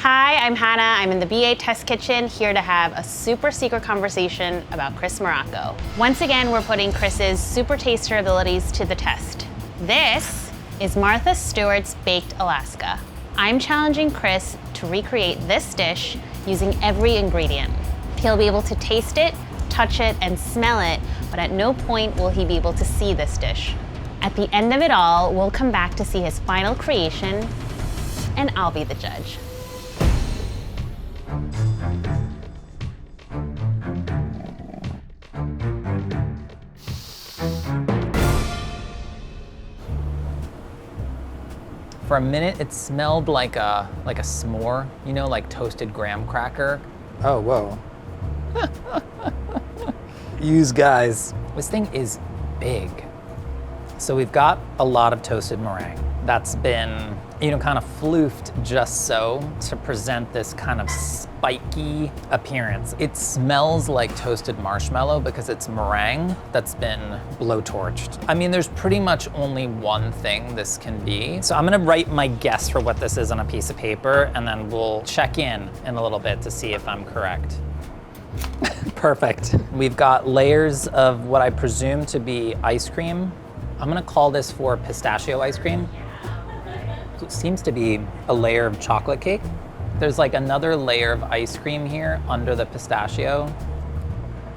Hi, I'm Hannah. I'm in the BA test kitchen here to have a super secret conversation about Chris Morocco. Once again, we're putting Chris's super taster abilities to the test. This is Martha Stewart's Baked Alaska. I'm challenging Chris to recreate this dish using every ingredient. He'll be able to taste it, touch it, and smell it, but at no point will he be able to see this dish. At the end of it all, we'll come back to see his final creation, and I'll be the judge. For a minute, it smelled like a s'more, you know, like toasted graham cracker. Oh, whoa. Use guys. This thing is big. So we've got a lot of toasted meringue that's been, you know, kind of floofed just so to present this kind of spiky appearance. It smells like toasted marshmallow because it's meringue that's been blowtorched. I mean, there's pretty much only one thing this can be. So I'm gonna write my guess for what this is on a piece of paper, and then we'll check in a little bit to see if I'm correct. Perfect. We've got layers of what I presume to be ice cream. I'm gonna call this for pistachio ice cream. It seems to be a layer of chocolate cake. There's like another layer of ice cream here under the pistachio.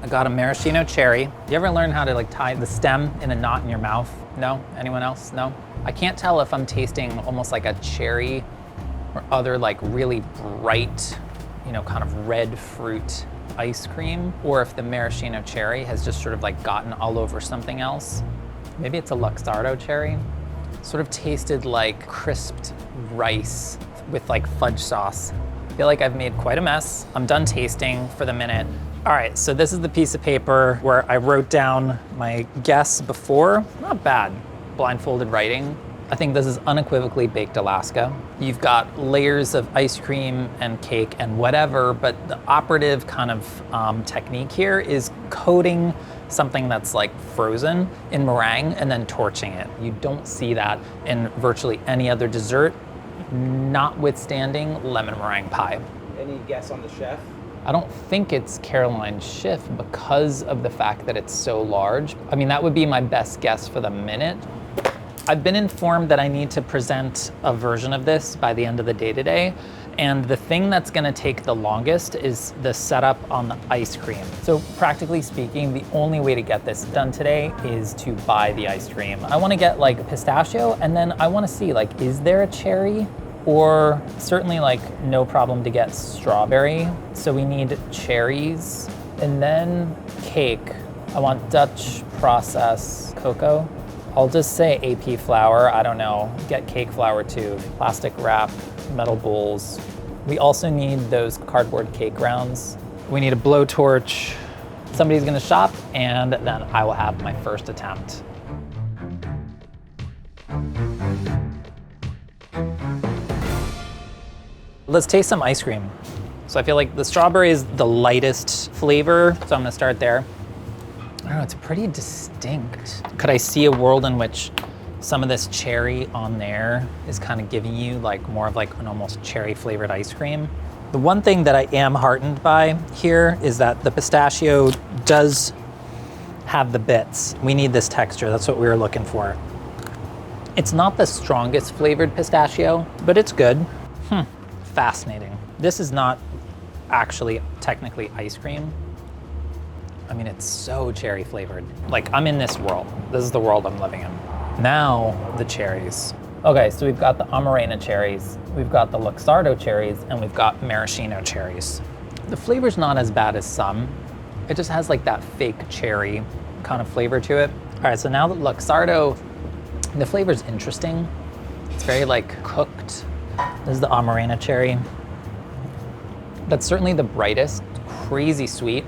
I got a maraschino cherry. You ever learn how to like tie the stem in a knot in your mouth? No? Anyone else? No? I can't tell if I'm tasting almost like a cherry or other like really bright, you know, kind of red fruit ice cream, or if the maraschino cherry has just sort of like gotten all over something else. Maybe it's a Luxardo cherry. Sort of tasted like crisped rice with like fudge sauce. I feel like I've made quite a mess. I'm done tasting for the minute. All right, so this is the piece of paper where I wrote down my guess before. Not bad, blindfolded writing. I think this is unequivocally Baked Alaska. You've got layers of ice cream and cake and whatever, but the operative kind of technique here is coating something that's like frozen in meringue and then torching it. You don't see that in virtually any other dessert, notwithstanding lemon meringue pie. Any guess on the chef? I don't think it's Caroline Schiff because of the fact that it's so large. I mean, that would be my best guess for the minute. I've been informed that I need to present a version of this by the end of the day today. And the thing that's gonna take the longest is the setup on the ice cream. So practically speaking, the only way to get this done today is to buy the ice cream. I wanna get like pistachio, and then I wanna see like, is there a cherry? Or certainly like no problem to get strawberry. So we need cherries, and then cake. I want Dutch process cocoa. I'll just say AP flour, I don't know, get cake flour too. Plastic wrap, metal bowls. We also need those cardboard cake rounds. We need a blowtorch. Somebody's gonna shop, and then I will have my first attempt. Let's taste some ice cream. So I feel like the strawberry is the lightest flavor, so I'm gonna start there. I don't know, it's pretty distinct. Could I see a world in which some of this cherry on there is kind of giving you like more of like an almost cherry flavored ice cream? The one thing that I am heartened by here is that the pistachio does have the bits. We need this texture, that's what we were looking for. It's not the strongest flavored pistachio, but it's good. Fascinating. This is not actually technically ice cream. I mean, it's so cherry flavored. Like, I'm in this world. This is the world I'm living in. Now, the cherries. Okay, so we've got the Amarena cherries, we've got the Luxardo cherries, and we've got maraschino cherries. The flavor's not as bad as some. It just has like that fake cherry kind of flavor to it. All right, so now the Luxardo, the flavor's interesting. It's very like cooked. This is the Amarena cherry. That's certainly the brightest, crazy sweet,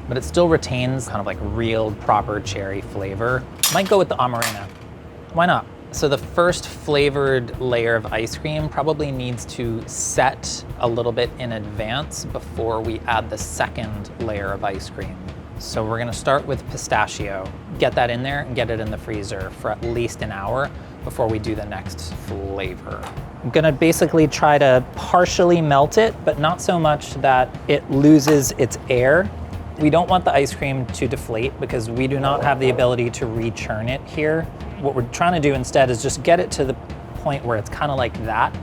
but it still retains kind of like real proper cherry flavor. Might go with the Amarena. Why not? So the first flavored layer of ice cream probably needs to set a little bit in advance before we add the second layer of ice cream. So we're gonna start with pistachio, get that in there and get it in the freezer for at least an hour before we do the next flavor. I'm gonna basically try to partially melt it, but not so much that it loses its air. We don't want the ice cream to deflate because we do not have the ability to re-churn it here. What we're trying to do instead is just get it to the point where it's kind of like that,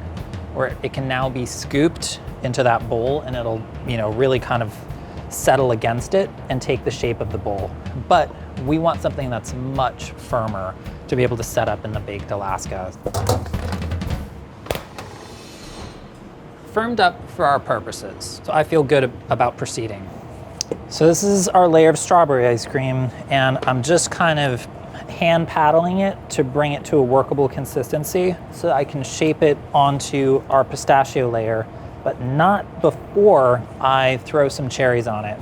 where it can now be scooped into that bowl and it'll, you know, really kind of settle against it and take the shape of the bowl. But we want something that's much firmer to be able to set up in the Baked Alaska. Firmed up for our purposes, so I feel good about proceeding. So this is our layer of strawberry ice cream, and I'm just kind of hand paddling it to bring it to a workable consistency so that I can shape it onto our pistachio layer, but not before I throw some cherries on it.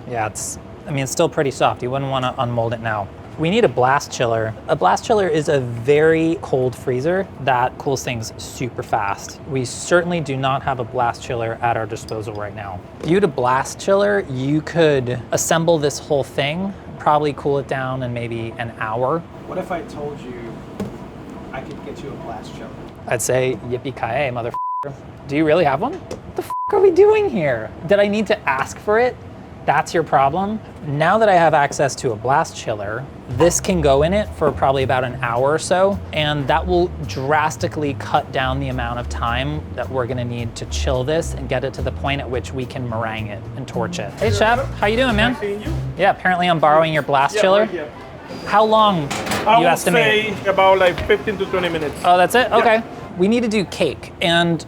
Yeah, it's still pretty soft. You wouldn't want to unmold it now. We need a blast chiller. A blast chiller is a very cold freezer that cools things super fast. We certainly do not have a blast chiller at our disposal right now. If you had a blast chiller, you could assemble this whole thing, probably cool it down in maybe an hour. What if I told you I could get you a blast chiller? I'd say, yippee-ki-yay, motherfucker. Do you really have one? What the f are we doing here? Did I need to ask for it? That's your problem? Now that I have access to a blast chiller, this can go in it for probably about an hour or so, and that will drastically cut down the amount of time that we're gonna need to chill this and get it to the point at which we can meringue it and torch it. Hey chef, how you doing, man? Nice seeing you. Yeah, apparently I'm borrowing your blast chiller. Right here. How long I you would estimate? say about like 15 to 20 minutes. Oh, that's it? Okay. We need to do cake, and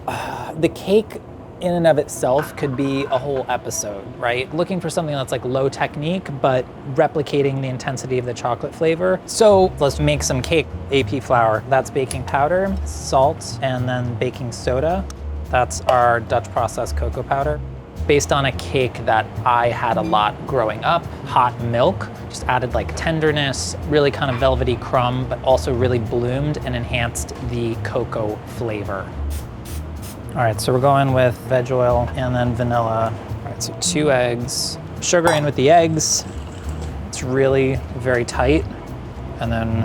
the cake in and of itself could be a whole episode, right? Looking for something that's like low technique, but replicating the intensity of the chocolate flavor. So let's make some cake. AP flour, that's baking powder, salt, and then baking soda. That's our Dutch processed cocoa powder. Based on a cake that I had a lot growing up, hot milk, just added like tenderness, really kind of velvety crumb, but also really bloomed and enhanced the cocoa flavor. All right, so we're going with veg oil and then vanilla. All right, so 2 eggs. Sugar in with the eggs. It's really very tight. And then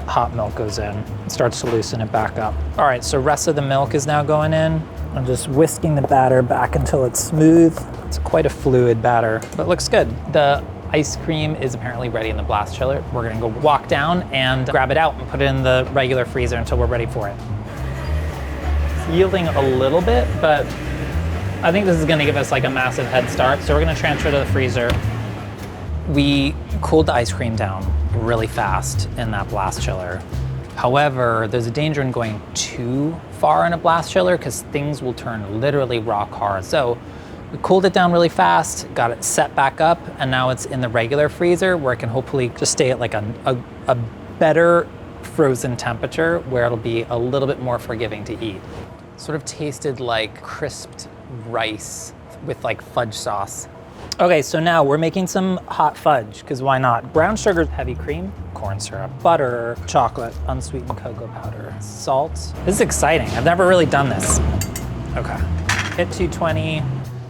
hot milk goes in. It starts to loosen it back up. All right, so rest of the milk is now going in. I'm just whisking the batter back until it's smooth. It's quite a fluid batter, but it looks good. The ice cream is apparently ready in the blast chiller. We're gonna go walk down and grab it out and put it in the regular freezer until we're ready for it. Yielding a little bit, but I think this is gonna give us like a massive head start. So we're gonna transfer to the freezer. We cooled the ice cream down really fast in that blast chiller. However, there's a danger in going too far in a blast chiller because things will turn literally rock hard. So we cooled it down really fast, got it set back up, and now it's in the regular freezer where it can hopefully just stay at like a better frozen temperature where it'll be a little bit more forgiving to eat. Sort of tasted like crisped rice with like fudge sauce. Okay, so now we're making some hot fudge, because why not? Brown sugar, heavy cream, corn syrup, butter, chocolate, unsweetened cocoa powder, salt. This is exciting. I've never really done this. Okay, hit 220.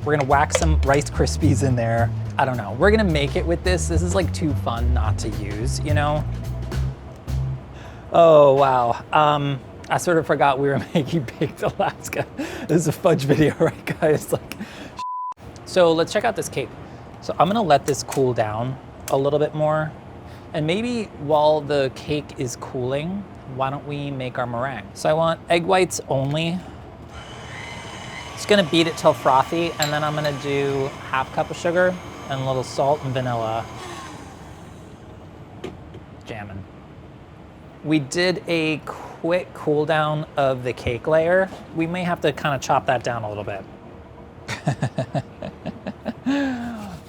We're gonna whack some Rice Krispies in there. I don't know, we're gonna make it with this. This is like too fun not to use, you know? Oh, wow. I sort of forgot we were making Baked Alaska. This is a fudge video, right guys? Like, so let's check out this cake. So I'm gonna let this cool down a little bit more. And maybe while the cake is cooling, why don't we make our meringue? So I want egg whites only. Just gonna beat it till frothy, and then I'm gonna do 1/2 cup of sugar and a little salt and vanilla. Jamming. We did a quick cool down of the cake layer. We may have to kind of chop that down a little bit.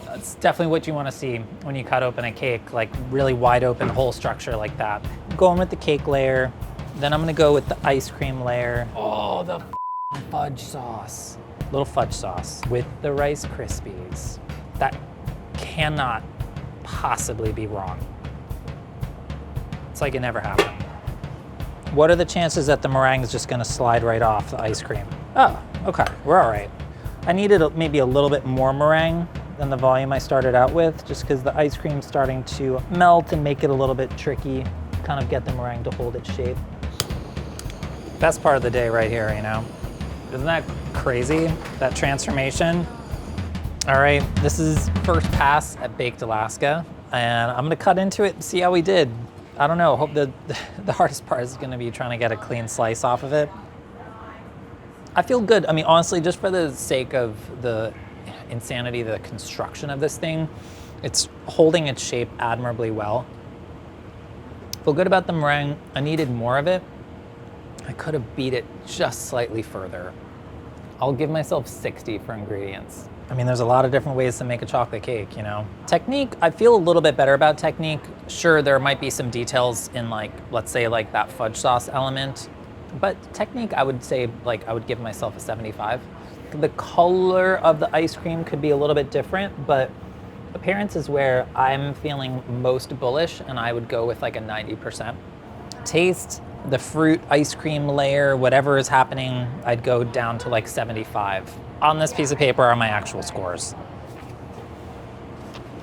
That's definitely what you want to see when you cut open a cake, like really wide open whole structure like that. Going with the cake layer, then I'm gonna go with the ice cream layer. Oh, the fudge sauce. Little fudge sauce with the Rice Krispies. That cannot possibly be wrong. It's like it never happened. What are the chances that the meringue is just gonna slide right off the ice cream? Oh, okay, we're all right. I needed maybe a little bit more meringue than the volume I started out with, just because the ice cream's starting to melt and make it a little bit tricky, kind of get the meringue to hold its shape. Best part of the day right here, you know? Isn't that crazy, that transformation? All right, this is first pass at Baked Alaska, and I'm gonna cut into it and see how we did. I don't know, hope the hardest part is gonna be trying to get a clean slice off of it. I feel good. I mean, honestly, just for the sake of the insanity, the construction of this thing, it's holding its shape admirably well. Feel good about the meringue. I needed more of it. I could have beat it just slightly further. I'll give myself 60 for ingredients. I mean, there's a lot of different ways to make a chocolate cake, you know? Technique, I feel a little bit better about technique. Sure, there might be some details in like, let's say like that fudge sauce element, but technique, I would say like, I would give myself a 75. The color of the ice cream could be a little bit different, but appearance is where I'm feeling most bullish, and I would go with like a 90%. Taste, the fruit, ice cream layer, whatever is happening, I'd go down to like 75. On this piece of paper are my actual scores.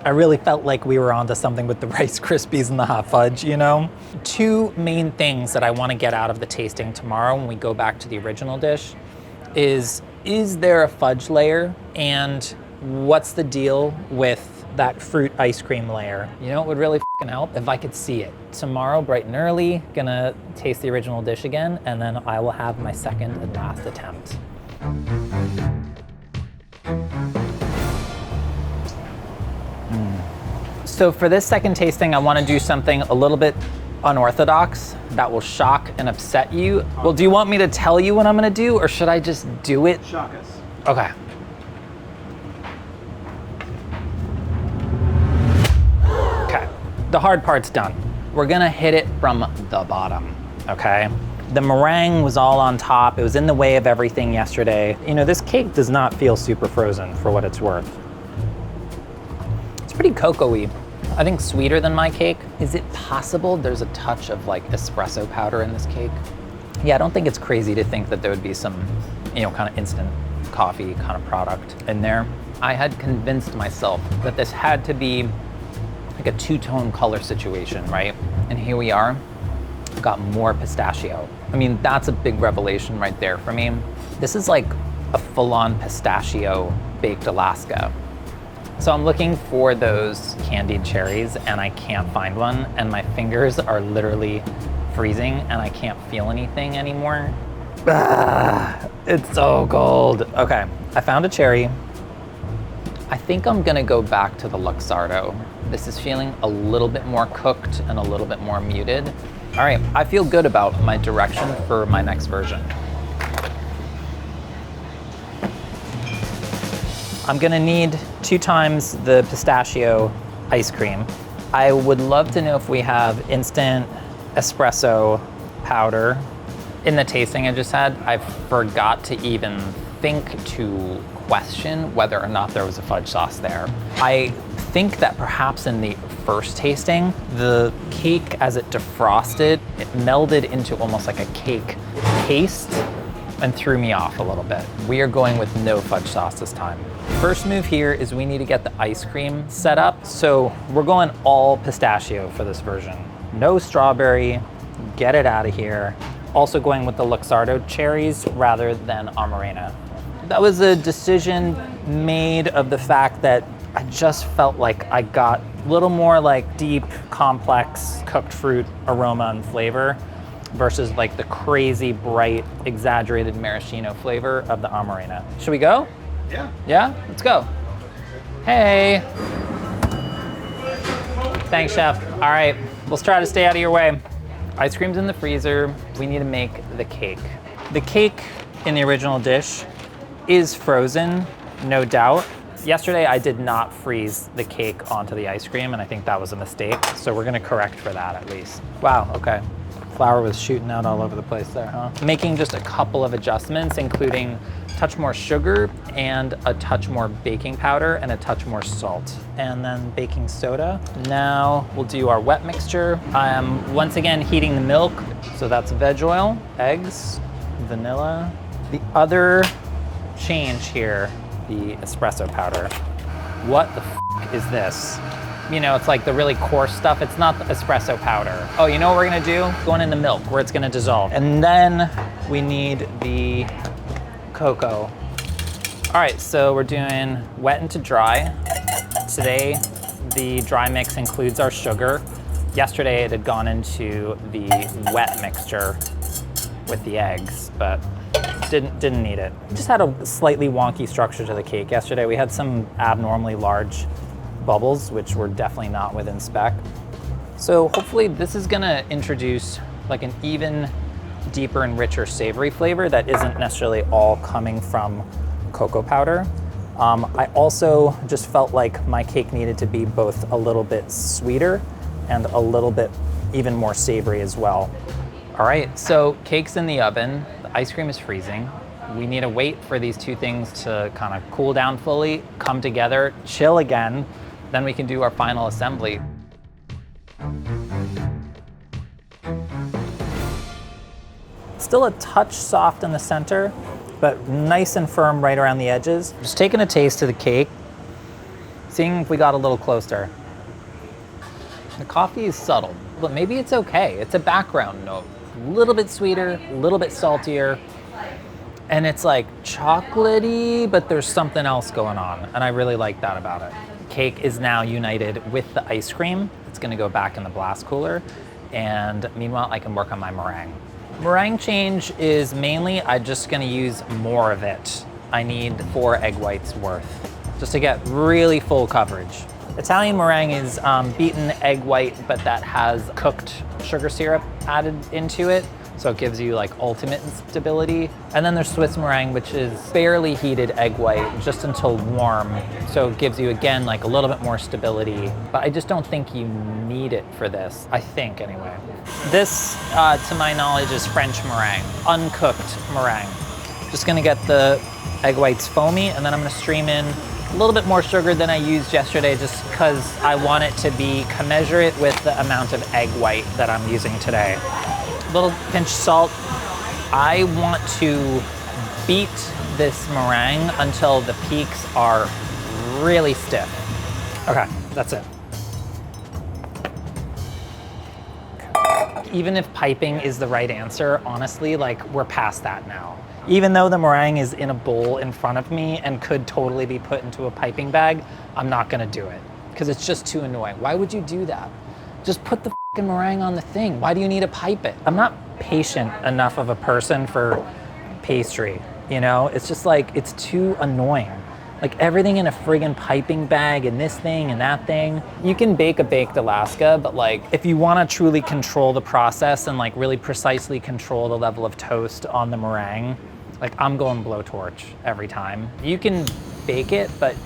I really felt like we were onto something with the Rice Krispies and the hot fudge, you know? Two main things that I want to get out of the tasting tomorrow when we go back to the original dish is there a fudge layer, and what's the deal with that fruit ice cream layer? You know, it would really fucking help if I could see it. Tomorrow, bright and early, gonna taste the original dish again, and then I will have my second and last attempt. So for this second tasting, I wanna do something a little bit unorthodox that will shock and upset you. Well, do you want me to tell you what I'm gonna do, or should I just do it? Shock us. Okay. Okay, the hard part's done. We're gonna hit it from the bottom, okay? The meringue was all on top. It was in the way of everything yesterday. You know, this cake does not feel super frozen for what it's worth. It's pretty cocoa-y. I think sweeter than my cake. Is it possible there's a touch of like espresso powder in this cake? Yeah, I don't think it's crazy to think that there would be some, you know, kind of instant coffee kind of product in there. I had convinced myself that this had to be like a two-tone color situation, right? And here we are, got more pistachio. I mean, that's a big revelation right there for me. This is like a full-on pistachio baked Alaska. So I'm looking for those candied cherries and I can't find one, and my fingers are literally freezing and I can't feel anything anymore. It's so cold. Okay, I found a cherry. I think I'm gonna go back to the Luxardo. This is feeling a little bit more cooked and a little bit more muted. All right, I feel good about my direction for my next version. I'm gonna need 2 times the pistachio ice cream. I would love to know if we have instant espresso powder. In the tasting I just had, I forgot to even think to question whether or not there was a fudge sauce there. I think that perhaps in the first tasting, the cake as it defrosted, it melded into almost like a cake paste and threw me off a little bit. We are going with no fudge sauce this time. First move here is we need to get the ice cream set up. So we're going all pistachio for this version. No strawberry, get it out of here. Also going with the Luxardo cherries rather than Amarena. That was a decision made of the fact that I just felt like I got a little more like deep, complex cooked fruit aroma and flavor versus like the crazy, bright, exaggerated maraschino flavor of the Amarena. Should we go? Yeah. Yeah? Let's go. Hey. Thanks, chef. All right, let's try to stay out of your way. Ice cream's in the freezer. We need to make the cake. The cake in the original dish is frozen, no doubt. Yesterday, I did not freeze the cake onto the ice cream, and I think that was a mistake. So we're gonna correct for that at least. Wow, okay. Flour was shooting out all over the place there, huh? Making just a couple of adjustments, including a touch more sugar and a touch more baking powder and a touch more salt. And then baking soda. Now we'll do our wet mixture. I'm once again heating the milk. So that's veg oil, eggs, vanilla. The other change here, the espresso powder. What the f is this? You know, it's like the really coarse stuff. It's not the espresso powder. Oh, you know what we're gonna do? Going in the milk where it's gonna dissolve. And then we need the cocoa. All right, so we're doing wet into dry. Today, the dry mix includes our sugar. Yesterday, it had gone into the wet mixture with the eggs, but didn't need it. Just had a slightly wonky structure to the cake yesterday. We had some abnormally large bubbles, which were definitely not within spec. So hopefully this is gonna introduce like an even deeper and richer savory flavor that isn't necessarily all coming from cocoa powder. I also just felt like my cake needed to be both a little bit sweeter and a little bit even more savory as well. All right, so cake's in the oven. The ice cream is freezing. We need to wait for these two things to kind of cool down fully, come together, chill again, then we can do our final assembly. Still a touch soft in the center, but nice and firm right around the edges. Just taking a taste of the cake, seeing if we got a little closer. The coffee is subtle, but maybe it's okay. It's a background note. A little bit sweeter, a little bit saltier, and it's like chocolatey, but there's something else going on, and I really like that about it. Cake is now united with the ice cream. It's gonna go back in the blast cooler, and meanwhile, I can work on my meringue. Meringue change is mainly, I'm just gonna use more of it. I need 4 egg whites worth, just to get really full coverage. Italian meringue is beaten egg white, but that has cooked sugar syrup added into it. So it gives you like ultimate stability. And then there's Swiss meringue, which is barely heated egg white, just until warm. So it gives you, again, like a little bit more stability. But I just don't think you need it for this, I think anyway. This, to my knowledge, is French meringue, uncooked meringue. Just gonna get the egg whites foamy, and then I'm gonna stream in a little bit more sugar than I used yesterday, just because I want it to be commensurate with the amount of egg white that I'm using today. Little pinch salt. I want to beat this meringue until the peaks are really stiff. Okay, that's it. Even if piping is the right answer, honestly, like we're past that now. Even though the meringue is in a bowl in front of me and could totally be put into a piping bag, I'm not gonna do it because it's just too annoying. Why would you do that? Just put the fucking meringue on the thing. Why do you need to pipe it? I'm not patient enough of a person for pastry, you know? It's just like, it's too annoying. Like everything in a friggin' piping bag and this thing and that thing. You can bake a baked Alaska, but like if you wanna truly control the process and like really precisely control the level of toast on the meringue, like I'm going blowtorch every time. You can bake it, but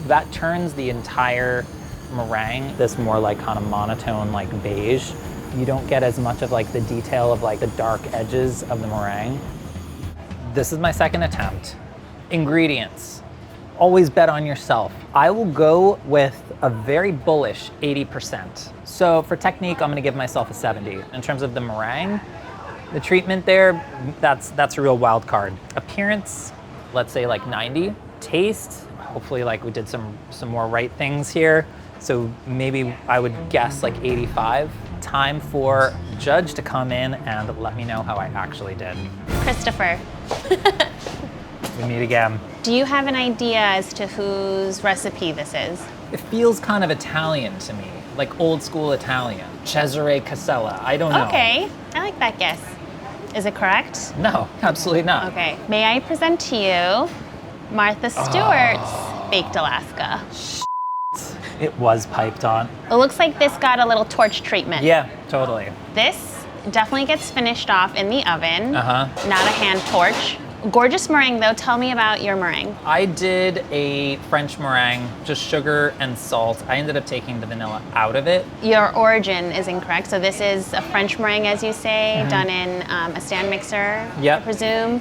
that turns the entire meringue this more like kind of monotone like beige. You don't get as much of like the detail of like the dark edges of the meringue. This is my second attempt. Ingredients. Always bet on yourself. I will go with a very bullish 80%. So for technique, I'm gonna give myself a 70. In terms of the meringue, the treatment there, that's a real wild card. Appearance, let's say like 90. Taste, hopefully like we did some more right things here. So maybe I would guess like 85. Time for judge to come in and let me know how I actually did. Christopher. We meet again. Do you have an idea as to whose recipe this is? It feels kind of Italian to me, like old school Italian. Cesare Casella, I don't know. Okay, I like that guess. Is it correct? No, absolutely not. Okay, may I present to you Martha Stewart's Baked Alaska. It was piped on. It looks like this got a little torch treatment. Yeah, totally. This definitely gets finished off in the oven, Uh-huh. not a hand torch. Gorgeous meringue though, tell me about your meringue. I did a French meringue, just sugar and salt. I ended up taking the vanilla out of it. Your origin is incorrect, so this is a French meringue, as you say, done in a stand mixer, Yep. I presume.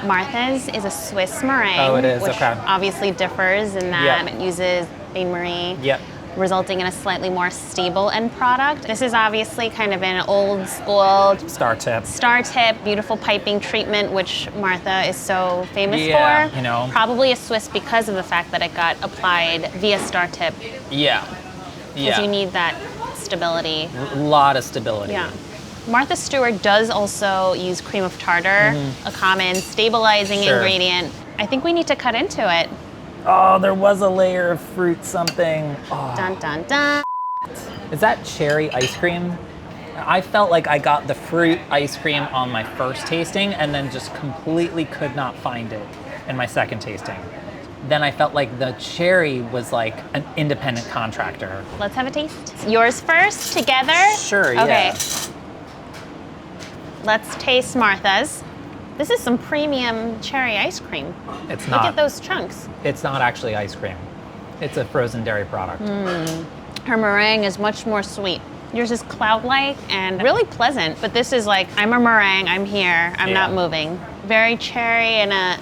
Martha's is a Swiss meringue, Oh, it is, which okay. obviously differs in that Yep. it uses bain-marie, Yep. resulting in a slightly more stable end product. This is obviously kind of an old school Star tip. star tip, beautiful piping treatment, which Martha is so famous Yeah, for. you know. Probably a Swiss because of the fact that it got applied via star tip. Yeah. because Yeah. you need that stability. A lot of stability. Yeah. Martha Stewart does also use cream of tartar, a common stabilizing Sure. ingredient. I think we need to cut into it. Oh, there was a layer of fruit something. Oh. Dun, dun, dun. Is that cherry ice cream? I felt like I got the fruit ice cream on my first tasting and then just completely could not find it in my second tasting. Then I felt like the cherry was like an independent contractor. Let's have a taste. Yours first, together? Sure, yeah. Okay. Let's taste Martha's. This is some premium cherry ice cream. It's Look not. at those chunks. It's not actually ice cream. It's a frozen dairy product. Her meringue is much more sweet. Yours is cloud-like and really pleasant, but this is like, I'm a meringue, I'm here, I'm not Yeah. moving. Very cherry in a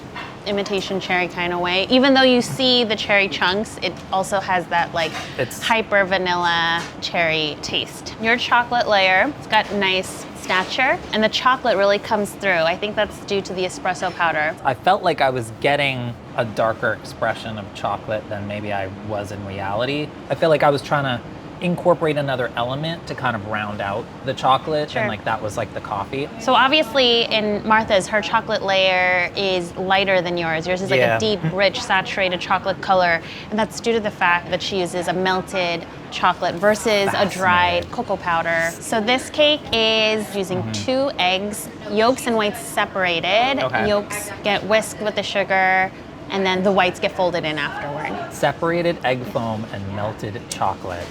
imitation cherry kind of way. Even though you see the cherry chunks, it also has that like It's- hyper vanilla cherry taste. Your chocolate layer, it's got nice stature, and the chocolate really comes through. I think that's due to the espresso powder. I felt like I was getting a darker expression of chocolate than maybe I was in reality. I feel like I was trying to incorporate another element to kind of round out the chocolate, Sure. and like that was like the coffee. So obviously in Martha's, her chocolate layer is lighter than yours. Yours is like Yeah. a deep, rich, saturated chocolate color. And that's due to the fact that she uses a melted chocolate versus a dried Fascinating. cocoa powder. So this cake is using 2 eggs, yolks and whites separated. Okay. Yolks get whisked with the sugar, and then the whites get folded in afterward. Separated egg foam and melted chocolate.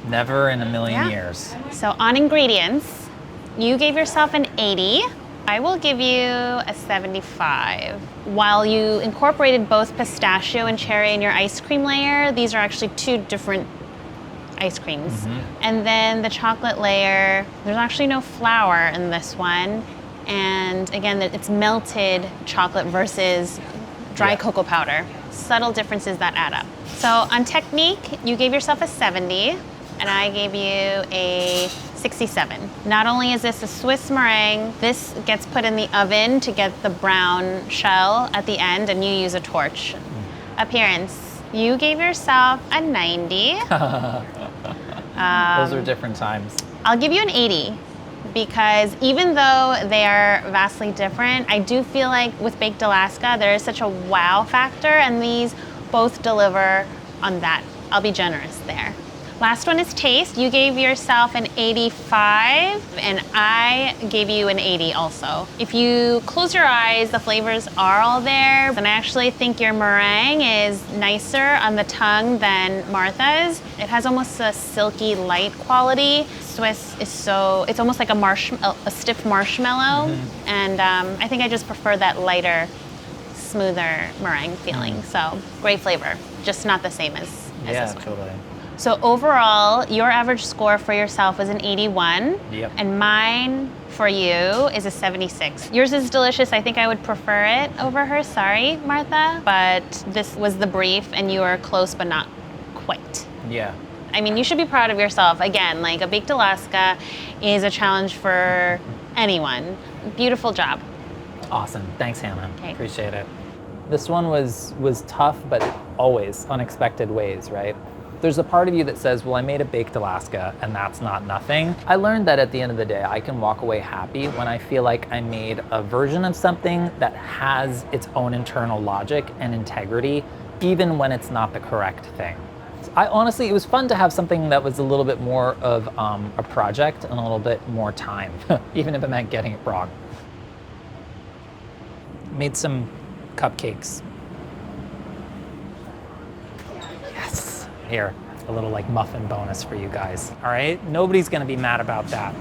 Never in a million Yeah. years. So on ingredients, you gave yourself an 80. I will give you a 75. While you incorporated both pistachio and cherry in your ice cream layer, these are actually 2 different ice creams. And then the chocolate layer, there's actually no flour in this one. And again, it's melted chocolate versus dry Yeah. cocoa powder. Subtle differences that add up. So on technique, you gave yourself a 70. And I gave you a 67. Not only is this a Swiss meringue, this gets put in the oven to get the brown shell at the end, and you use a torch. Appearance, you gave yourself a 90. Those are different times. I'll give you an 80 because even though they are vastly different, I do feel like with Baked Alaska, there is such a wow factor, and these both deliver on that. I'll be generous there. Last one is taste. You gave yourself an 85, and I gave you an 80 also. If you close your eyes, the flavors are all there, and I actually think your meringue is nicer on the tongue than Martha's. It has almost a silky light quality. Swiss is so, it's almost like a stiff marshmallow, and I think I just prefer that lighter, smoother meringue feeling. So great flavor, just not the same as Yeah, this one. totally. So overall, your average score for yourself was an 81. Yep. And mine for you is a 76. Yours is delicious. I think I would prefer it over hers. Sorry, Martha. But this was the brief, and you were close, but not quite. Yeah. I mean, you should be proud of yourself. Again, like a Baked Alaska is a challenge for anyone. Beautiful job. Awesome. Thanks, Hannah. Okay. Appreciate it. This one was tough, but always unexpected ways, right? There's a part of you that says, well, I made a Baked Alaska and that's not nothing. I learned that at the end of the day, I can walk away happy when I feel like I made a version of something that has its own internal logic and integrity, even when it's not the correct thing. Honestly, it was fun to have something that was a little bit more of a project and a little bit more time, even if it meant getting it wrong. Made some cupcakes. Yes. Here, a little like muffin bonus for you guys. All right, nobody's gonna be mad about that.